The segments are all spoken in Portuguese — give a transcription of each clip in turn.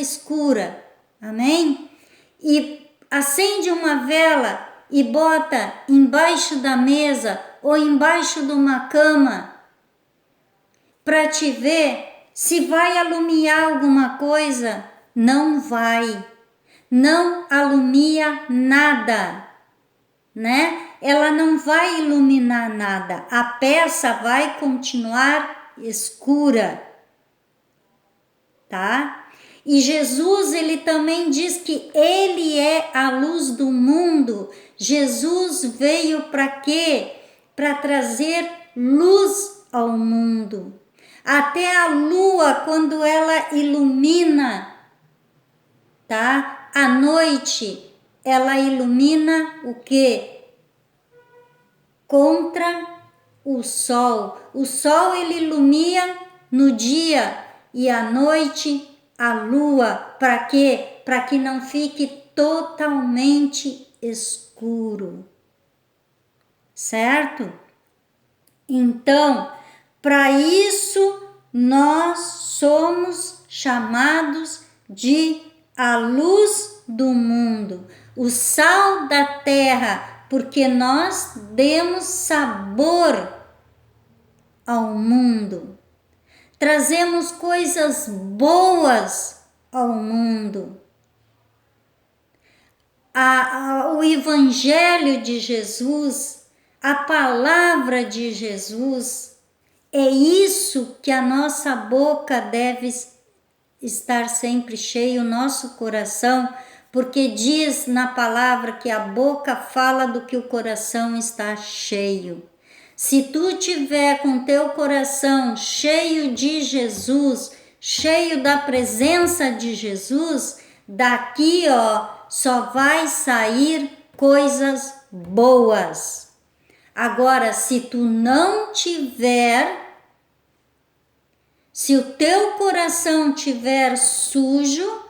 escura, amém? E acende uma vela e bota embaixo da mesa ou embaixo de uma cama para te ver se vai alumiar alguma coisa. Não vai, não alumia nada, né? Ela não vai iluminar nada, a peça vai continuar escura, tá? E Jesus, ele também diz que ele é a luz do mundo. Jesus veio para quê? Para trazer luz ao mundo. Até a lua, quando ela ilumina, tá? À noite, ela ilumina o quê? Contra o sol. O sol, ele ilumina no dia e à noite a lua. Para quê? Para que não fique totalmente escuro. Certo? Então, para isso nós somos chamados de a luz do mundo, o sal da terra, porque nós demos sabor ao mundo, trazemos coisas boas ao mundo. O Evangelho de Jesus, a palavra de Jesus, é isso que a nossa boca deve estar sempre cheia, o nosso coração, porque diz na palavra que a boca fala do que o coração está cheio. Se tu tiver com teu coração cheio de Jesus, cheio da presença de Jesus, daqui, só vai sair coisas boas. Agora, se tu não tiver, se o teu coração tiver sujo,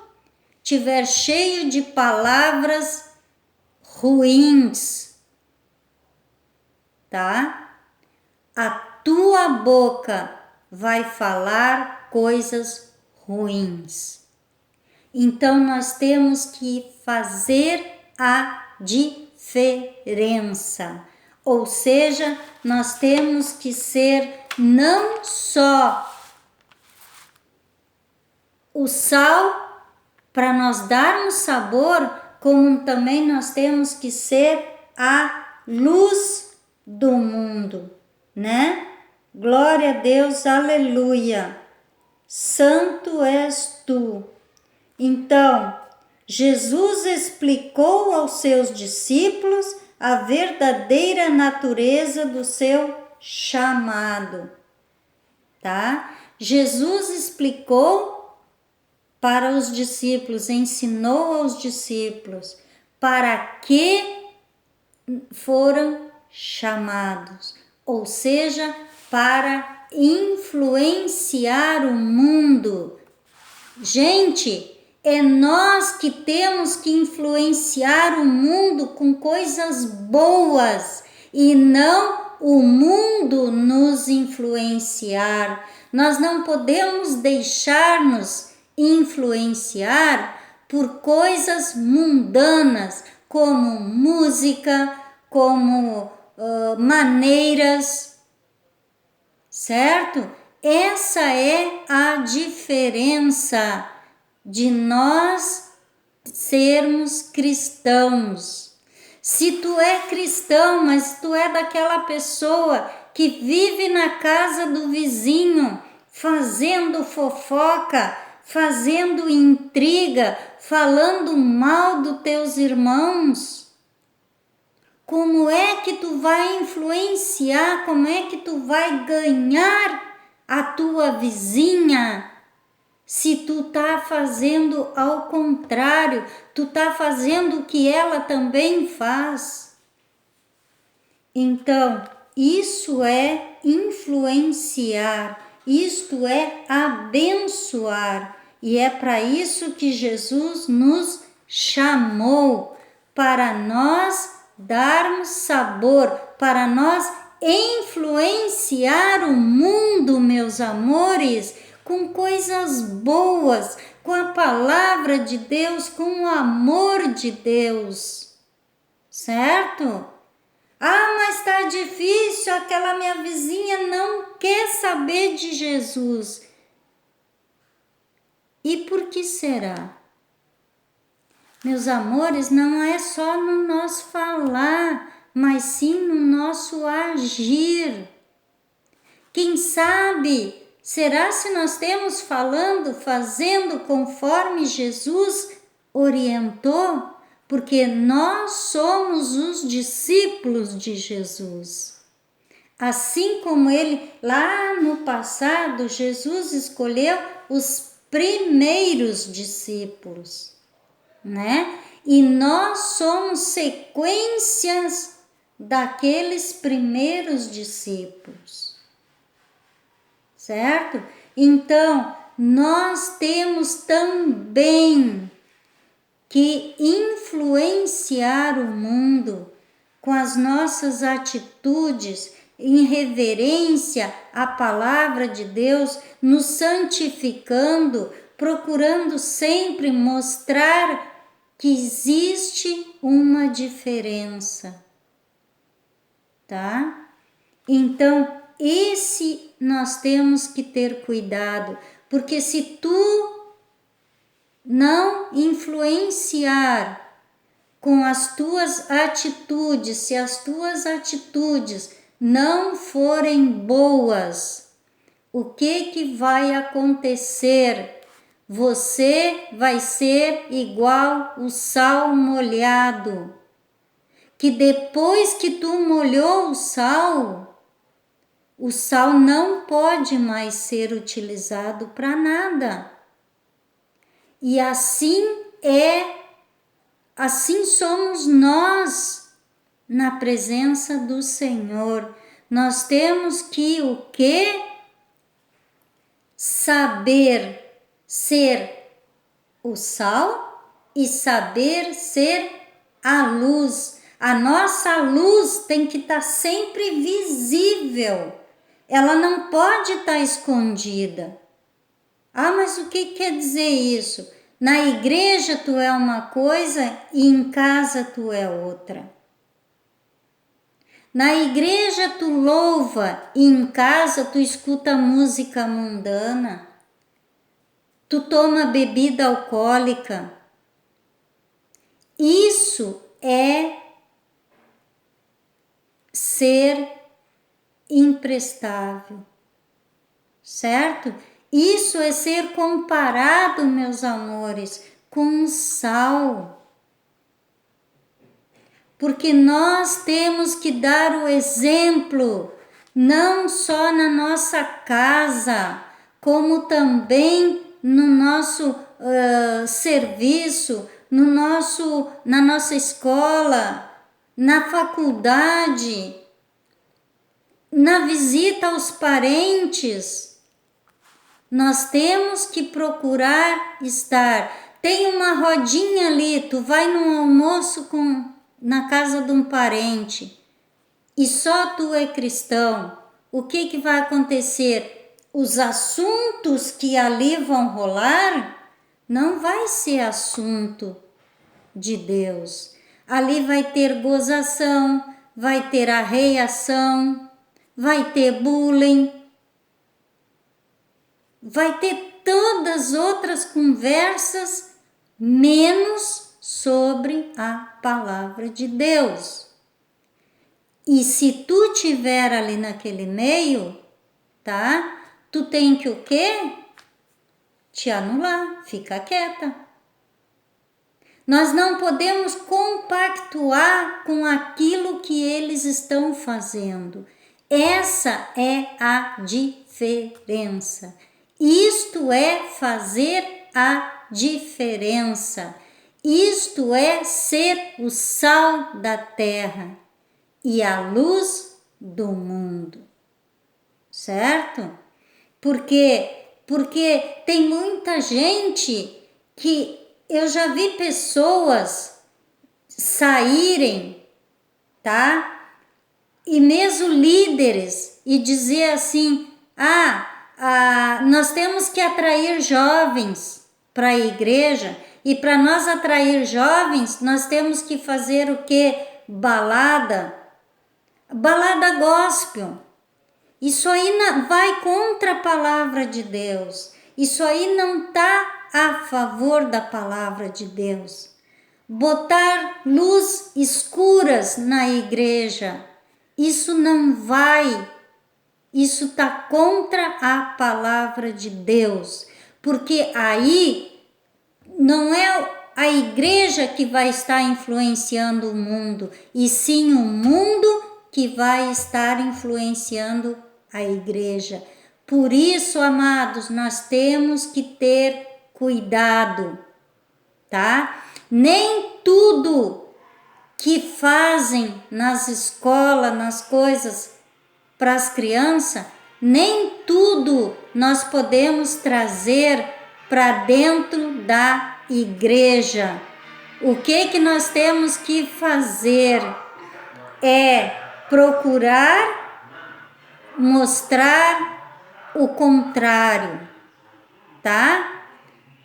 tiver cheio de palavras ruins, tá? A tua boca vai falar coisas ruins. Então nós temos que fazer a diferença. Ou seja, nós temos que ser não só o sal para nós darmos sabor, como também nós temos que ser a luz do mundo, né? Glória a Deus, aleluia. Santo és tu. Então, Jesus explicou aos seus discípulos a verdadeira natureza do seu chamado, tá? Jesus explicou para os discípulos, ensinou aos discípulos para que foram chamados, ou seja, para influenciar o mundo. Gente, é nós que temos que influenciar o mundo com coisas boas e não o mundo nos influenciar. Nós não podemos deixar-nos influenciar por coisas mundanas, como música, como maneiras, certo? Essa é a diferença de nós sermos cristãos. Se tu é cristão, mas tu é daquela pessoa que vive na casa do vizinho, fazendo fofoca, fazendo intriga, falando mal dos teus irmãos, como é que tu vai influenciar, como é que tu vai ganhar a tua vizinha? Se tu tá fazendo ao contrário, tu tá fazendo o que ela também faz. Então, isso é influenciar, isto é abençoar. E é para isso que Jesus nos chamou, para nós darmos sabor, para nós influenciar o mundo, meus amores, com coisas boas, com a palavra de Deus, com o amor de Deus, certo? Ah, mas está difícil, aquela minha vizinha não quer saber de Jesus. E por que será? Meus amores, não é só no nosso falar, mas sim no nosso agir. Quem sabe, será se nós temos falando, fazendo conforme Jesus orientou? Porque nós somos os discípulos de Jesus. Assim como ele, lá no passado, Jesus escolheu os primeiros discípulos, né? E nós somos sequências daqueles primeiros discípulos, certo? Então, nós temos também que influenciar o mundo com as nossas atitudes em reverência à palavra de Deus, nos santificando, procurando sempre mostrar que existe uma diferença, tá? Então, esse nós temos que ter cuidado, porque se tu não influenciar com as tuas atitudes, se as tuas atitudes não forem boas, o que vai acontecer? Você vai ser igual o sal molhado, que depois que tu molhou o sal não pode mais ser utilizado para nada. E assim somos nós na presença do Senhor. Nós temos que o quê? Saber ser o sal e saber ser a luz. A nossa luz tem que estar sempre visível. Ela não pode estar escondida. Ah, mas o que quer dizer isso? Na igreja tu é uma coisa e em casa tu é outra. Na igreja tu louva e em casa tu escuta música mundana. Tu toma bebida alcoólica. Isso é ser imprestável, certo? Isso é ser comparado, meus amores, com o sal. Porque nós temos que dar o exemplo, não só na nossa casa, como também no nosso serviço, na nossa escola, na faculdade, na visita aos parentes. Nós temos que procurar estar. Tem uma rodinha ali, tu vai num almoço na casa de um parente e só tu é cristão. O que vai acontecer? Os assuntos que ali vão rolar não vai ser assunto de Deus. Ali vai ter gozação, vai ter arreiação, vai ter bullying, vai ter todas outras conversas, menos sobre a palavra de Deus. E se tu tiver ali naquele meio, tá? Tu tem que o quê? Te anular, fica quieta. Nós não podemos compactuar com aquilo que eles estão fazendo. Essa é a diferença. Isto é fazer a diferença. Isto é ser o sal da terra e a luz do mundo. Certo? Porque tem muita gente que eu já vi pessoas saírem, tá? E mesmo líderes e dizer assim: nós temos que atrair jovens. para a igreja, e para nós atrair jovens, nós temos que fazer o quê? Balada gospel. Isso aí vai contra a palavra de Deus. Isso aí não está a favor da palavra de Deus. Botar luz escuras na igreja, isso não vai. Isso está contra a palavra de Deus. Porque aí não é a igreja que vai estar influenciando o mundo, e sim o mundo que vai estar influenciando a igreja. Por isso, amados, nós temos que ter cuidado, tá? Nem tudo que fazem nas escolas, nas coisas para as crianças, nem tudo nós podemos trazer para dentro da igreja. O que nós temos que fazer é procurar mostrar o contrário, tá?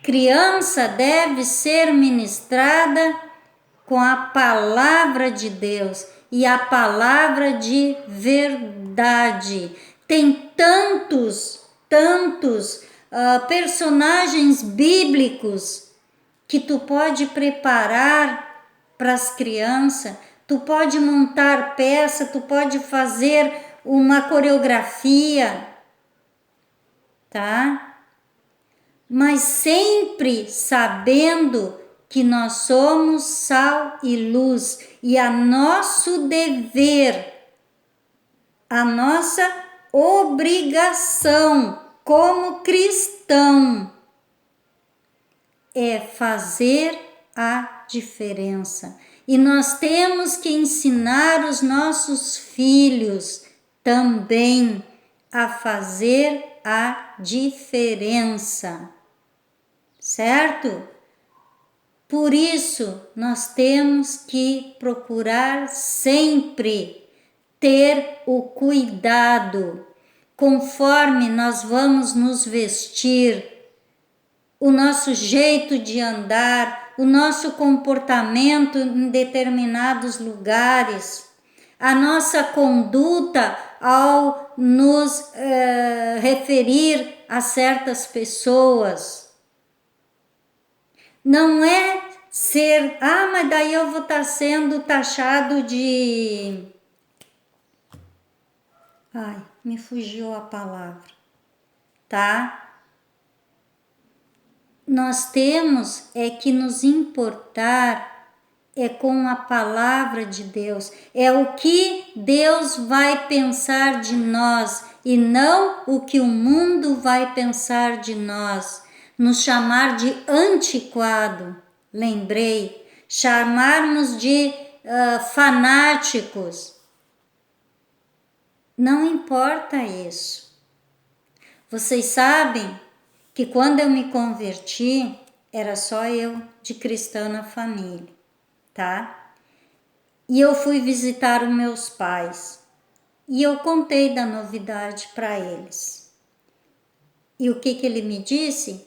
Criança deve ser ministrada com a palavra de Deus e a palavra de verdade. Tem tantos personagens bíblicos que tu pode preparar para as crianças, tu pode montar peça, tu pode fazer uma coreografia, tá? Mas sempre sabendo que nós somos sal e luz, e a nosso dever, a nossa obrigação como cristão é fazer a diferença. E nós temos que ensinar os nossos filhos também a fazer a diferença, certo? Por isso, nós temos que procurar sempre ter o cuidado, conforme nós vamos nos vestir, o nosso jeito de andar, o nosso comportamento em determinados lugares, a nossa conduta ao nos referir a certas pessoas. Não é ser, mas daí eu vou estar sendo taxado de... Ai, me fugiu a palavra, tá? Nós temos que nos importar com a palavra de Deus, é o que Deus vai pensar de nós e não o que o mundo vai pensar de nós. Nos chamar de antiquado, lembrei, chamarmos de fanáticos. Não importa isso. Vocês sabem que quando eu me converti, era só eu de cristã na família, tá? E eu fui visitar os meus pais e eu contei da novidade para eles. E o que ele me disse?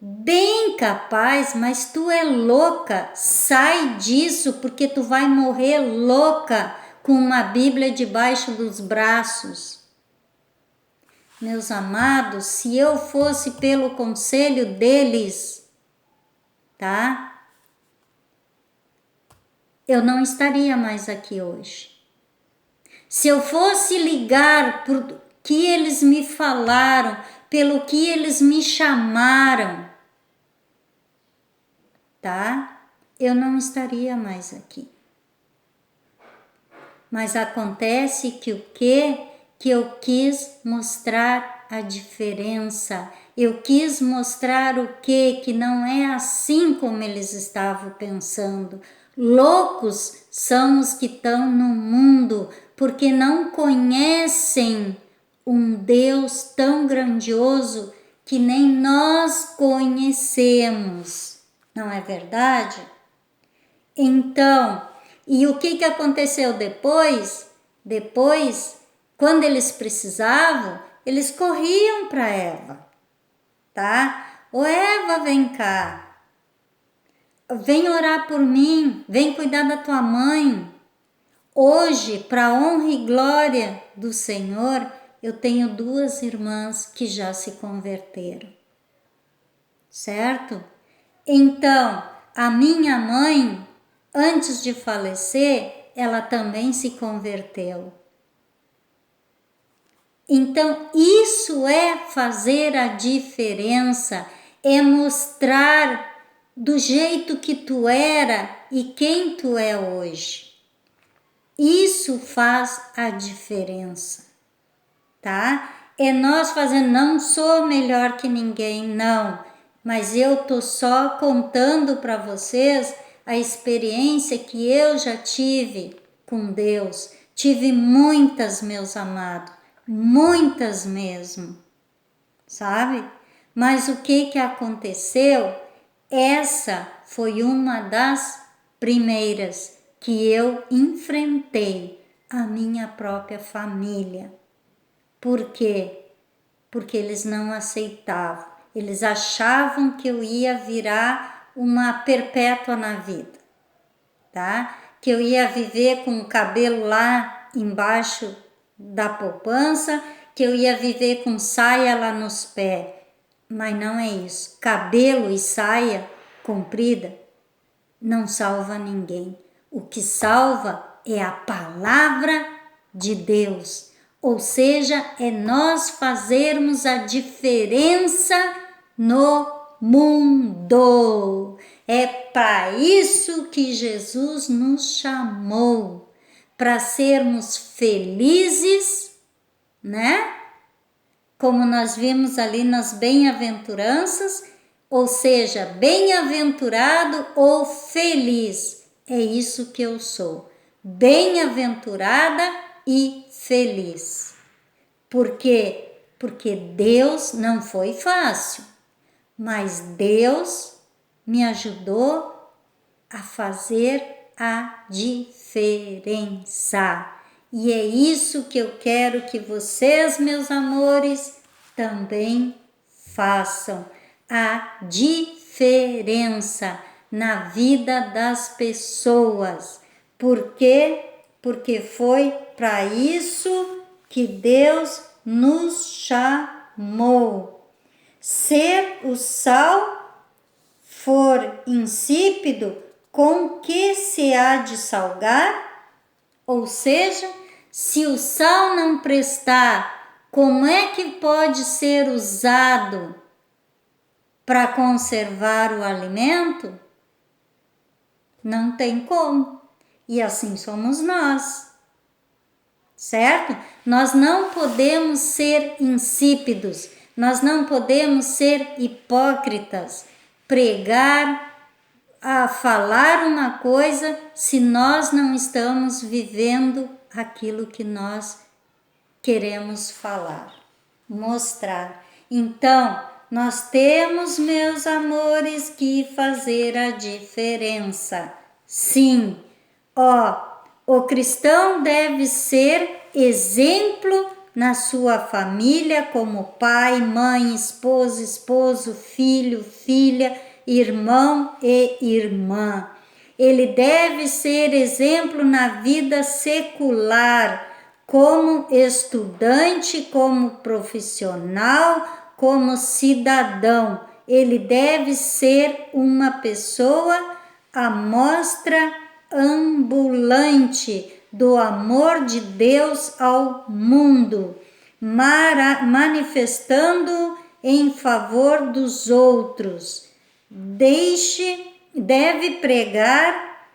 Bem capaz, mas tu é louca, sai disso porque tu vai morrer louca com uma Bíblia debaixo dos braços. Meus amados, se eu fosse pelo conselho deles, tá? Eu não estaria mais aqui hoje. Se eu fosse ligar por que eles me falaram, pelo que eles me chamaram, tá? Eu não estaria mais aqui. Mas acontece que o quê? Que eu quis mostrar a diferença. Eu quis mostrar o quê? Que não é assim como eles estavam pensando. Loucos são os que estão no mundo, porque não conhecem um Deus tão grandioso que nem nós conhecemos. Não é verdade? Então, e o que aconteceu depois? Depois, quando eles precisavam, eles corriam para Eva, tá? Ô Eva, vem cá, vem orar por mim, vem cuidar da tua mãe. Hoje, para honra e glória do Senhor, eu tenho 2 irmãs que já se converteram, certo? Então, a minha mãe, antes de falecer, ela também se converteu. Então, isso é fazer a diferença, é mostrar do jeito que tu era e quem tu é hoje. Isso faz a diferença, tá? É nós fazendo, não sou melhor que ninguém, não, mas eu tô só contando para vocês a experiência que eu já tive com Deus. Tive muitas, meus amados, muitas mesmo, sabe? Mas o que aconteceu? Essa foi uma das primeiras que eu enfrentei a minha própria família. Por quê? Porque eles não aceitavam. Eles achavam que eu ia virar uma perpétua na vida, tá? Que eu ia viver com o cabelo lá embaixo da poupança, que eu ia viver com saia lá nos pés. Mas não é isso. Cabelo e saia comprida não salva ninguém. O que salva é a palavra de Deus. Ou seja, é nós fazermos a diferença no mundo. É para isso que Jesus nos chamou, para sermos felizes, né? Como nós vimos ali nas bem-aventuranças, ou seja, bem-aventurado ou feliz. É isso que eu sou, bem-aventurada e feliz. Por quê? Porque Deus não foi fácil, mas Deus me ajudou a fazer a diferença. E é isso que eu quero que vocês, meus amores, também façam. A diferença na vida das pessoas. Por quê? Porque foi para isso que Deus nos chamou. Se o sal for insípido, com que se há de salgar? Ou seja, se o sal não prestar, como é que pode ser usado para conservar o alimento? Não tem como. E assim somos nós, certo? Nós não podemos ser insípidos, nós não podemos ser hipócritas, pregar, a falar uma coisa se nós não estamos vivendo aquilo que nós queremos falar, mostrar. Então, nós temos, meus amores, que fazer a diferença. Sim, o cristão deve ser exemplo na sua família, como pai, mãe, esposo, filho, filha, irmão e irmã. Ele deve ser exemplo na vida secular, como estudante, como profissional, como cidadão. Ele deve ser uma pessoa amostra ambulante do amor de Deus ao mundo, manifestando em favor dos outros. Deve pregar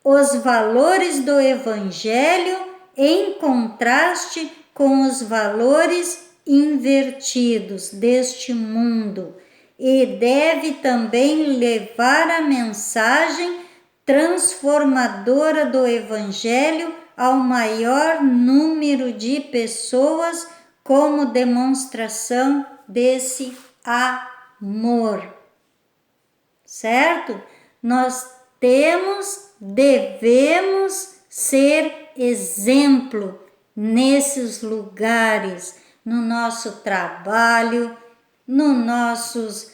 os valores do Evangelho em contraste com os valores invertidos deste mundo, e deve também levar a mensagem transformadora do Evangelho ao maior número de pessoas como demonstração desse amor. Certo? Nós devemos ser exemplo nesses lugares, no nosso trabalho, nos nossos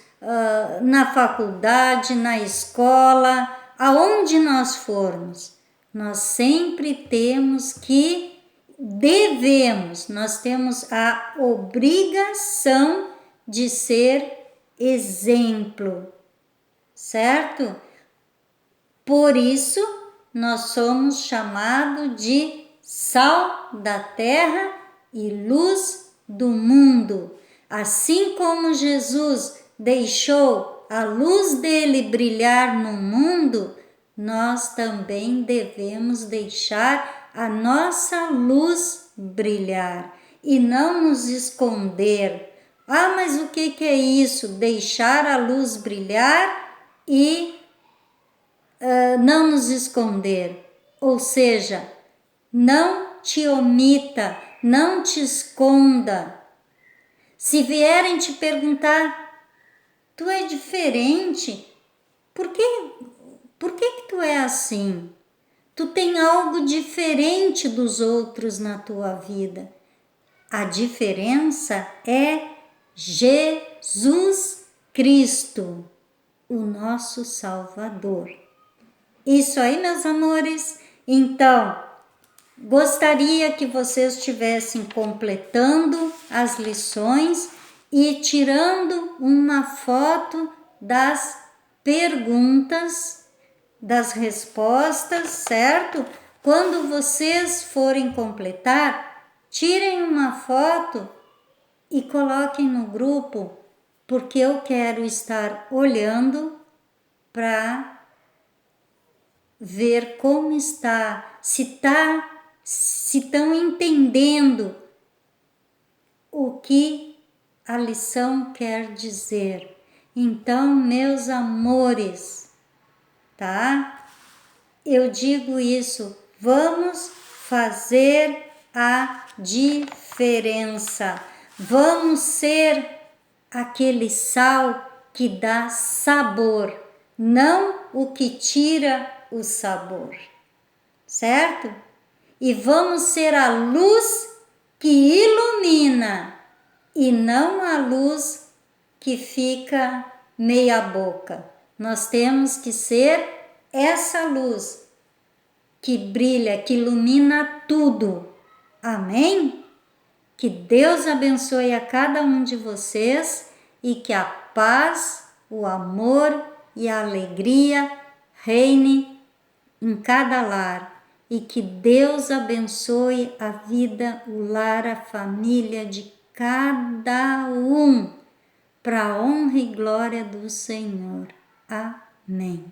na faculdade, na escola, aonde nós formos. Nós sempre nós temos a obrigação de ser exemplo, certo? Por isso, nós somos chamados de sal da terra e luz do mundo. Assim como Jesus deixou a luz dele brilhar no mundo, nós também devemos deixar a nossa luz brilhar e não nos esconder. Ah, mas o que é isso? Deixar a luz brilhar e não nos esconder. Ou seja, não te omita, não te esconda. Se vierem te perguntar, tu é diferente, por que tu é assim? Tu tem algo diferente dos outros na tua vida. A diferença é Jesus Cristo, o nosso Salvador. Isso aí, meus amores. Então, gostaria que vocês estivessem completando as lições e tirando uma foto das perguntas, das respostas, certo? Quando vocês forem completar, tirem uma foto e coloquem no grupo, porque eu quero estar olhando para ver como está, se estão entendendo o que a lição quer dizer. Então, meus amores, tá? Eu digo isso, vamos fazer a diferença. Vamos ser aquele sal que dá sabor, não o que tira o sabor, certo? E vamos ser a luz que ilumina e não a luz que fica meia boca. Nós temos que ser essa luz que brilha, que ilumina tudo. Amém? Que Deus abençoe a cada um de vocês e que a paz, o amor e a alegria reine em cada lar. E que Deus abençoe a vida, o lar, a família de cada um, para a honra e glória do Senhor. Amém.